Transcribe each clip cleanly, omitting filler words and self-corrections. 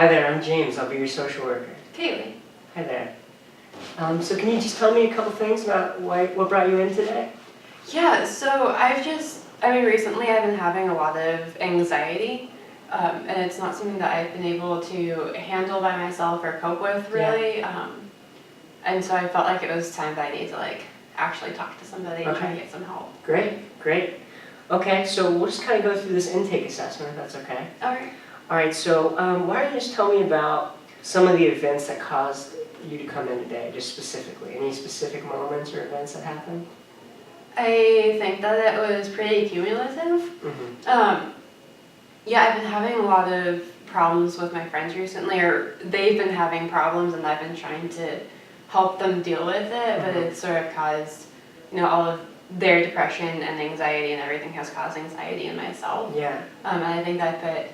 Hi there, I'm James. I'll be your social worker. Kaylee. Hi there. So can you just tell me a couple things about what brought you in today? Yeah, so recently I've been having a lot of anxiety, and it's not something that I've been able to handle by myself or cope with really. And so I felt like it was time that I need to actually talk to somebody and try to get some help. Great. Okay, so we'll just kind of go through this intake assessment if that's okay. Alright, so why don't you just tell me about some of the events that caused you to come in today, just specifically? Any specific moments or events that happened? I think that it was pretty cumulative. Yeah, I've been having a lot of problems with my friends recently, or they've been having problems and I've been trying to help them deal with it, but it's sort of caused, all of their depression and anxiety and everything has caused anxiety in myself. Yeah. And I think that I put,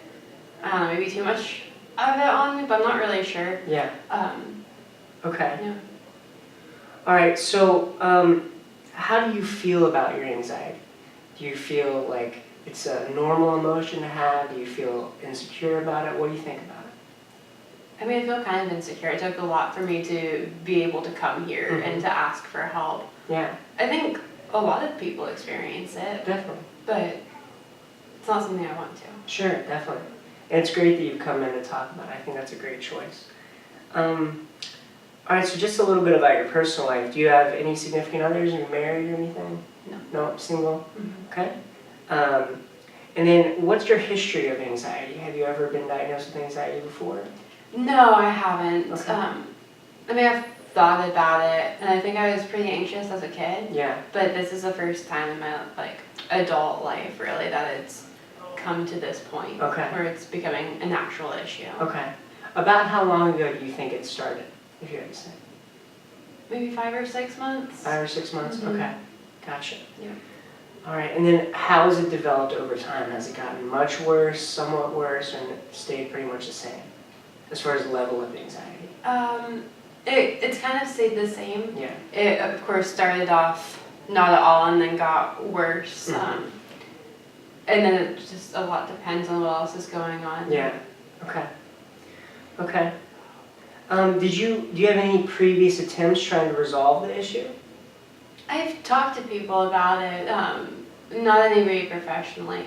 maybe too much of it on me, but I'm not really sure. Yeah. Okay. Yeah. Alright, so how do you feel about your anxiety? Do you feel like it's a normal emotion to have? Do you feel insecure about it? What do you think about it? I mean, I feel kind of insecure. It took a lot for me to be able to come here and to ask for help. Yeah. I think a lot of people experience it. Definitely. But it's not something I want to. Sure, definitely. And it's great that you've come in to talk about it. I think that's a great choice. Alright, so just a little bit about your personal life. Do you have any significant others? Are you married or anything? No. No? Single? Okay. And then what's your history of anxiety? Have you ever been diagnosed with anxiety before? No, I haven't. Okay. I mean, I've thought about it, and I think I was pretty anxious as a kid. Yeah. But this is the first time in my adult life, really, that it's come to this point where it's becoming an actual issue. Okay. About how long ago do you think it started, if you had to say? Maybe 5 or 6 months. 5 or 6 months? Okay. Gotcha. Yeah. Alright, and then how has it developed over time? Has it gotten much worse, somewhat worse, and it stayed pretty much the same? As far as level of anxiety? It's kind of stayed the same. Yeah. It, of course, started off not at all and then got worse. And then it just a lot depends on what else is going on. Yeah. Okay. Do you have any previous attempts trying to resolve the issue? I've talked to people about it, not anybody professionally,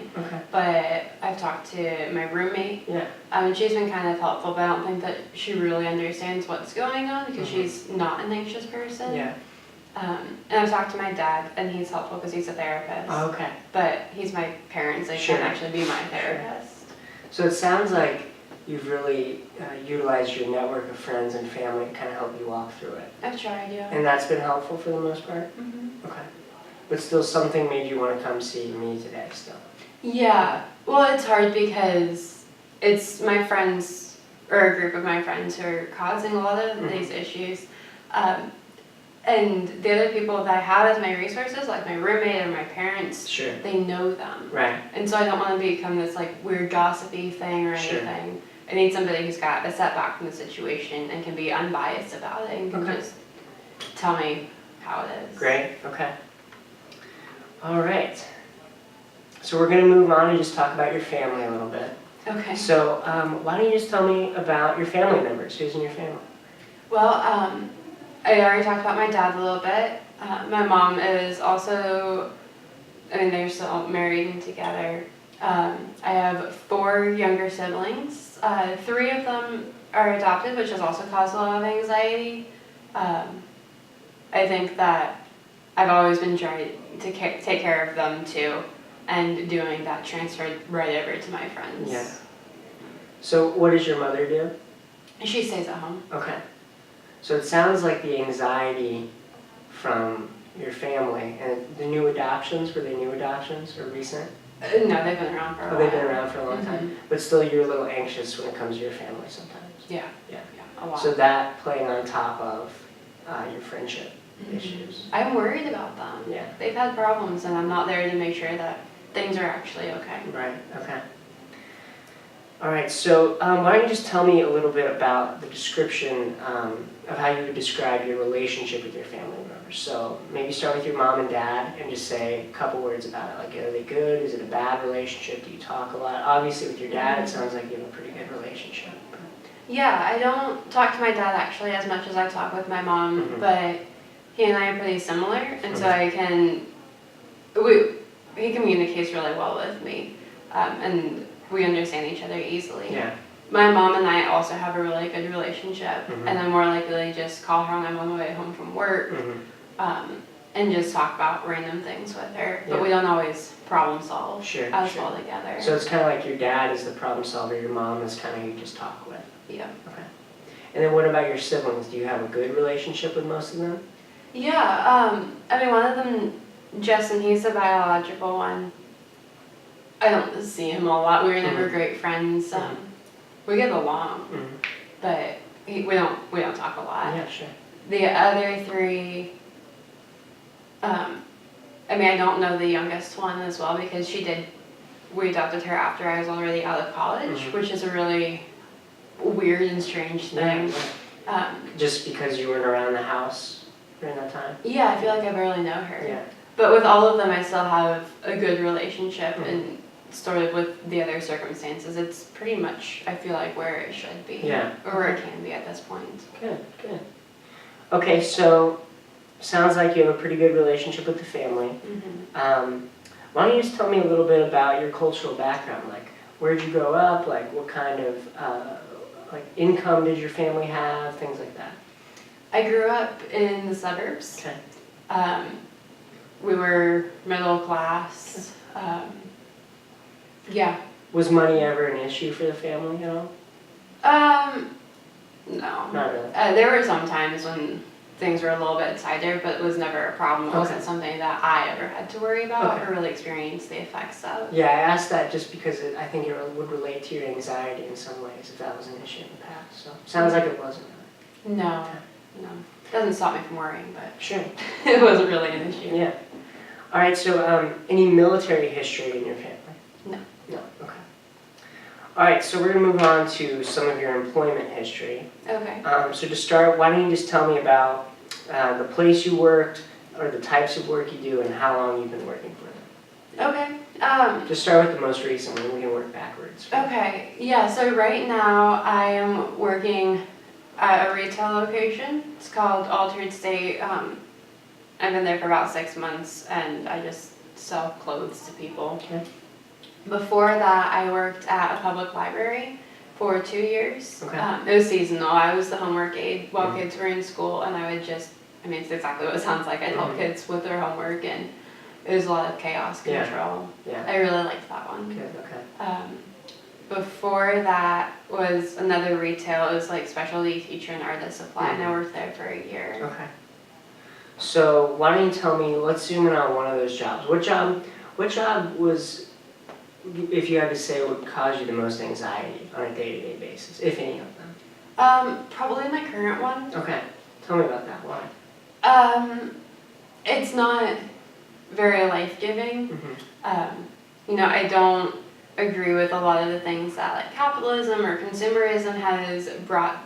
but I've talked to my roommate. Yeah. And she's been kind of helpful, but I don't think that she really understands what's going on because she's not an anxious person. Yeah. And I've talked to my dad, and he's helpful because he's a therapist. Oh, okay. But he's my parent, so he can't actually be my therapist. So it sounds like you've really utilized your network of friends and family to kind of help you walk through it. I've tried, yeah. And that's been helpful for the most part? Okay. But still something made you want to come see me today still? Yeah. Well, it's hard because it's my friends, or a group of my friends who are causing a lot of these issues. And the other people that I have as my resources, like my roommate and my parents, they know them. Right. And so I don't want to become this weird gossipy thing or anything. I need somebody who's got a setback from the situation and can be unbiased about it and can just tell me how it is. Great, okay. Alright. So we're going to move on and just talk about your family a little bit. Okay. So why don't you just tell me about your family members? Who's in your family? Well, I already talked about my dad a little bit. My mom is also, they're still married and together. I have 4 younger siblings. 3 of them are adopted, which has also caused a lot of anxiety. I think that I've always been trying to take care of them too, and doing that transferred right over to my friends. Yeah. So what does your mother do? She stays at home. Okay. So it sounds like the anxiety from your family and the new adoptions, were they new adoptions or recent? No, they've been around for a while. They've been around for a long time. But still you're a little anxious when it comes to your family sometimes. Yeah, a lot. So that playing on top of your friendship issues. I'm worried about them. Yeah. They've had problems and I'm not there to make sure that things are actually okay. Right, okay. Alright, so why don't you just tell me a little bit about the description of how you would describe your relationship with your family members. So maybe start with your mom and dad and just say a couple words about it. Like, are they good? Is it a bad relationship? Do you talk a lot? Obviously with your dad it sounds like you have a pretty good relationship. Yeah, I don't talk to my dad actually as much as I talk with my mom, Mhm. but he and I are pretty similar, and so Mhm. he communicates really well with me, and we understand each other easily. Yeah. My mom and I also have a really good relationship, Mhm. and I'm more likely to just call her when I'm on my way home from work, Mhm. and just talk about random things with her, but Yeah. we don't always problem solve Sure. as Sure. well together. So it's kind of like your dad is the problem solver, your mom is kind of who you just talk with. Yeah. Okay. And then what about your siblings? Do you have a good relationship with most of them? Yeah, I mean, one of them, Justin, he's the biological one. I don't see him a lot. We were never Mhm. great friends. Mhm. We get along, Mhm. but we don't talk a lot. Yeah, sure. The other three, I mean, I don't know the youngest one as well because we adopted her after I was already out of college, Mhm. which is a really weird and strange thing. Yeah, yeah. Just because you weren't around the house during that time? Yeah, I feel like I barely know her. Yeah. But with all of them, I still have a good relationship, Mhm. and sort of with the other circumstances, it's pretty much, I feel like, where it should be. Yeah. Or where it can be at this point. Good, good. Okay, so sounds like you have a pretty good relationship with the family. Mm-hmm. Why don't you just tell me a little bit about your cultural background? Like, where'd you grow up? Like, what kind of like income did your family have? Things like that. I grew up in the suburbs. Okay. We were middle class. Yeah. Was money ever an issue for the family at all? No. Not really. There were some times when things were a little bit tighter, but it was never a problem. It wasn't something that I ever had to worry about or really experience the effects of. Yeah, I asked that just because I think it would relate to your anxiety in some ways if that was an issue in the past. So sounds like it wasn't really. No. Okay. No. Doesn't stop me from worrying, but Sure. it wasn't really an issue. Yeah. All right, so any military history in your family? No. No, okay. All right, so we're going to move on to some of your employment history. Okay. So to start, why don't you just tell me about the place you worked, or the types of work you do, and how long you've been working for them? Okay. Just start with the most recent one, we can work backwards. Okay. Yeah, so right now I am working at a retail location. It's called Altered State. I've been there for about 6 months, and I just sell clothes to people. Okay. Before that, I worked at a public library for 2 years. Okay. It was seasonal. I was the homework aide while Mhm. kids were in school, and I would it's exactly what it sounds like. I'd help Mhm. kids with their homework, and it was a lot of chaos Yeah. control. Yeah. I really liked that one. Good, okay. Before that was another retail. It was like specialty teacher and artist supply, and I worked there for a year. Okay. So why don't you tell me, let's zoom in on one of those jobs. What job was, if you had to say, would cause you the most anxiety on a day-to-day basis, if any of them? Probably my current one. Okay. Tell me about that. Why? It's not very life-giving. Mm-hmm. I don't agree with a lot of the things that like capitalism or consumerism has brought,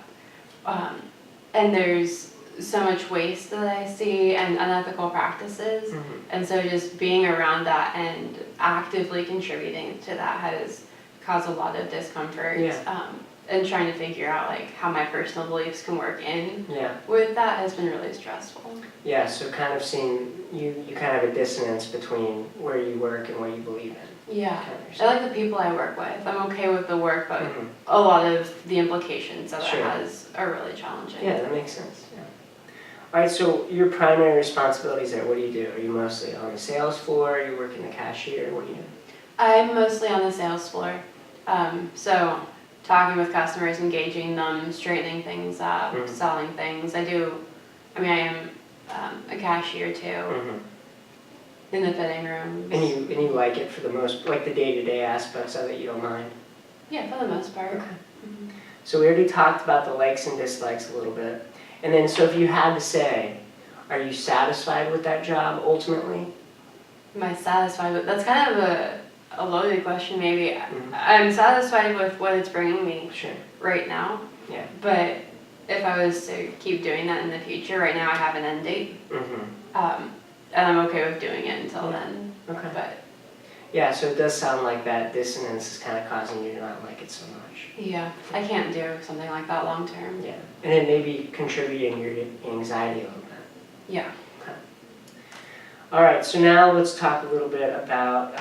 and there's so much waste that I see and unethical practices, Mm-hmm. and so just being around that and actively contributing to that has caused a lot of discomfort. Yeah. And trying to figure out like how my personal beliefs can work in Yeah. with that has been really stressful. Yeah, so kind of seeing, you kind of have a dissonance between where you work and what you believe in. Yeah. Kind of I understand. like the people I work with. I'm okay with the work, but Mhm. a lot of the implications that Sure. it has are really challenging. Yeah, that makes sense. Yeah. All right, so your primary responsibilities there, what do you do? Are you mostly on the sales floor? Are you working the cashier? What do you do? I'm mostly on the sales floor. So talking with customers, engaging them, straightening things up, Mhm. selling things. I am a cashier too, Mm-hmm. in the fitting rooms. And you like it for the most, like the day-to-day aspects of it, you don't mind? Yeah, for the most part. Okay. Mhm. So we already talked about the likes and dislikes a little bit. And then, so if you had to say, are you satisfied with that job ultimately? Am I satisfied with? That's kind of a loaded question, maybe. Mhm. I'm satisfied with what it's bringing me Sure. right now. Yeah. But if I was to keep doing that in the future, right now I have an end date, Mm-hmm. and I'm okay with doing it until then. Okay. But Yeah, so it does sound like that dissonance is kind of causing you to not like it so much. Yeah, I can't do something like that long term. Yeah, and it may be contributing to your anxiety a little bit. Yeah. Okay. All right, so now let's talk a little bit about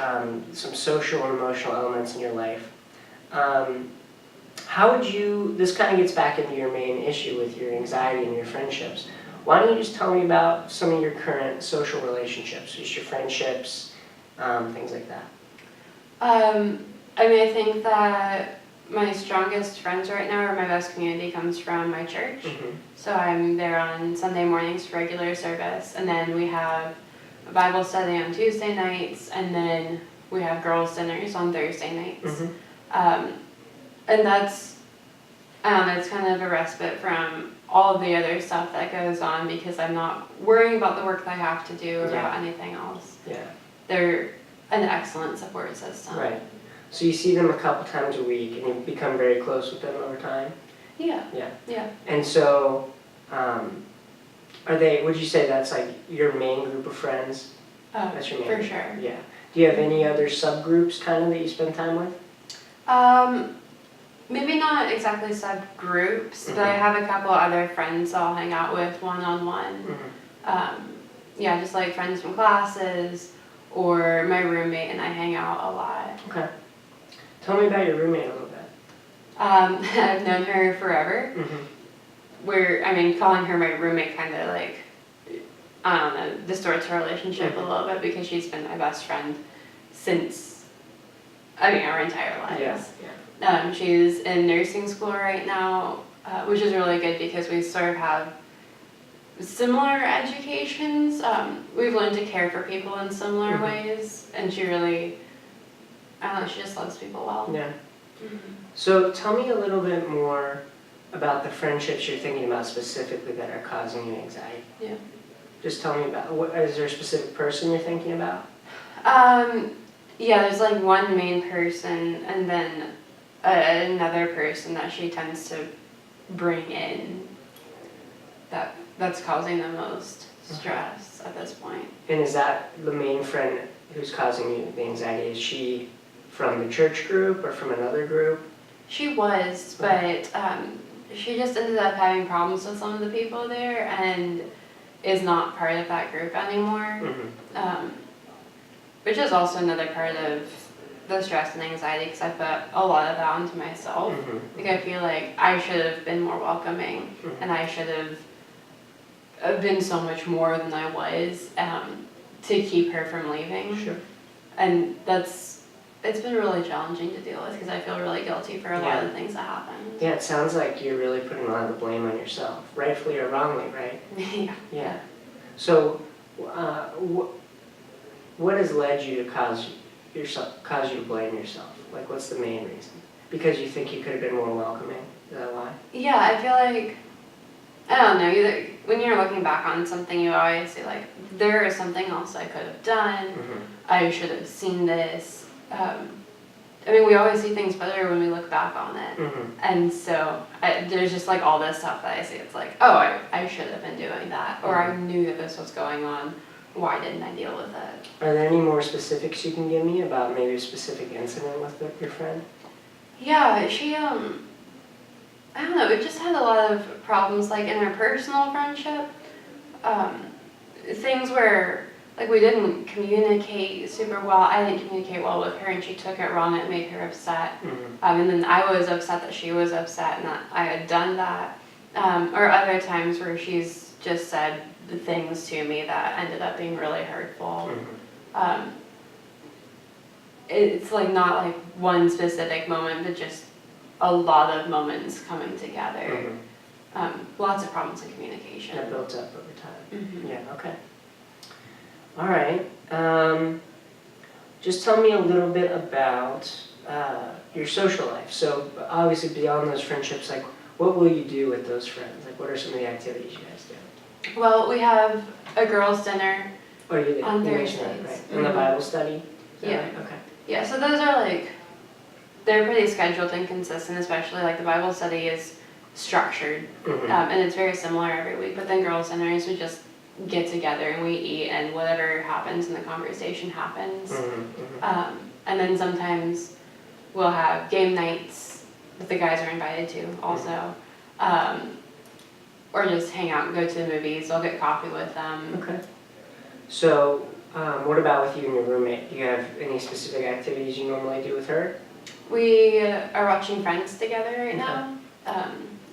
some social and emotional elements in your life. How would you, this kind of gets back into your main issue with your anxiety and your friendships. Why don't you just tell me about some of your current social relationships, just your friendships, things like that. I mean, I think that my strongest friends right now, or my best community, comes from my church. Mm-hmm. So I'm there on Sunday mornings for regular service, and then we have a Bible study on Tuesday nights, and then we have girls' dinners on Thursday nights. Mm-hmm. And that's, I don't know, it's kind of a respite from all of the other stuff that goes on because I'm not worrying about the work that I have to do or about anything else. Yeah. They're an excellent support system. Right. So you see them a couple times a week and you become very close with them over time? Yeah. Yeah. Yeah. And so, are they, would you say that's like your main group of friends? That's your main for group? sure. Yeah. Do you have any other subgroups kind of that you spend time with? Maybe not exactly subgroups, but I have a couple other friends I'll hang out with one-on-one. Mm-hmm. Yeah, just like friends from classes or my roommate and I hang out a lot. Okay. Tell me about your roommate a little bit. I've known her forever. Mm-hmm. Calling her my roommate kind of like, I don't know, distorts our relationship a little bit because she's been my best friend since, our entire lives. Yeah. She's in nursing school right now, which is really good because we sort of have similar educations. We've learned to care for people in similar ways, and she really, she just loves people well. Yeah. Mm-hmm. So tell me a little bit more about the friendships you're thinking about specifically that are causing you anxiety. Yeah. Just tell me about, is there a specific person you're thinking about? Yeah, there's like one main person and then another person that she tends to bring in that's causing the most stress at this point. And is that the main friend who's causing you the anxiety? Is she from the church group or from another group? She was, but she just ended up having problems with some of the people there and is not part of that group anymore. Mm-hmm. Which is also another part of the stress and anxiety because I put a lot of that onto myself. Mm-hmm. Like I feel like I should have been more welcoming and I should have been so much more than I was to keep her from leaving. Sure. And it's been really challenging to deal with because I feel really guilty for a lot of the things that happened. Yeah, it sounds like you're really putting a lot of the blame on yourself, rightfully or wrongly, right? Yeah. So, what has led you to cause you to blame yourself? Like, what's the main reason? Because you think you could have been more welcoming? Is that why? Yeah, I feel like, I don't know, when you're looking back on something, you always say, like, there is something else I could have done. Mm-hmm. I should have seen this. We always see things better when we look back on it. Mm-hmm. And so there's just like all this stuff that I see. It's like, oh, I should have been doing that. Or I knew that this was going on. Why didn't I deal with it? Are there any more specifics you can give me about maybe a specific incident with your friend? Yeah, she, I don't know, we've just had a lot of problems like in our personal friendship. Things where like we didn't communicate super well. I didn't communicate well with her and she took it wrong and it made her upset. Mm-hmm. And then I was upset that she was upset and that I had done that. Or other times where she's just said the things to me that ended up being really hurtful. Mm-hmm. It's like not like one specific moment, but just a lot of moments coming together. Mm-hmm. Lots of problems in communication. That built up over time. Mm-hmm. Yeah, okay. All right. Just tell me a little bit about your social life. So obviously beyond those friendships, like what will you do with those friends? Like what are some of the activities you guys do? Well, we have a girls' dinner Oh, you on mentioned that, Thursdays. right? And the Bible study? Is that Yeah. right? Okay. Yeah, so those are like, they're pretty scheduled and consistent, especially like the Bible study is structured. Mm-hmm. And it's very similar every week, but then girls' dinners, we just get together and we eat and whatever happens in the conversation happens. Mm-hmm. Mm-hmm. And then sometimes we'll have game nights that the guys are invited to also. Or just hang out and go to the movies. I'll get coffee with them. Okay. So, what about with you and your roommate? Do you have any specific activities you normally do with her? We are watching Friends together right now.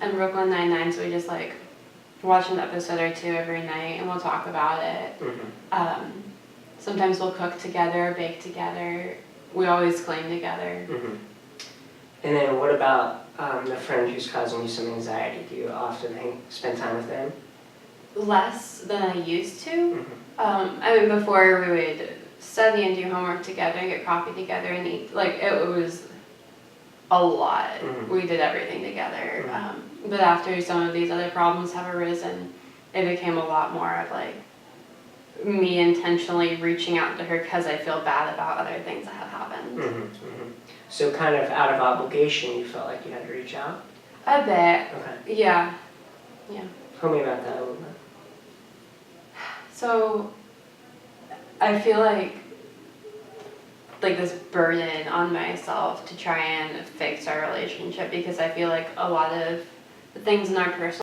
And Brooklyn Nine-Nine, so we just like watch an episode or two every night and we'll talk about it. Mm-hmm. Sometimes we'll cook together, bake together. We always clean together. Mm-hmm. And then what about the friend who's causing you some anxiety? Do you often spend time with them? Less than I used to. Mm-hmm. I mean, before we would study and do homework together, get coffee together and eat. Like, it was a lot. Mm-hmm. We did everything together. Mm-hmm. But after some of these other problems have arisen, it became a lot more of like me intentionally reaching out to her because I feel bad about other things that have happened. Mm-hmm. Mm-hmm. So kind of out of obligation, you felt like you had to reach out? A bit. Okay. Yeah. Tell me about that a little bit. So I feel like this burden on myself to try and fix our relationship because I feel like a lot of the things in our personal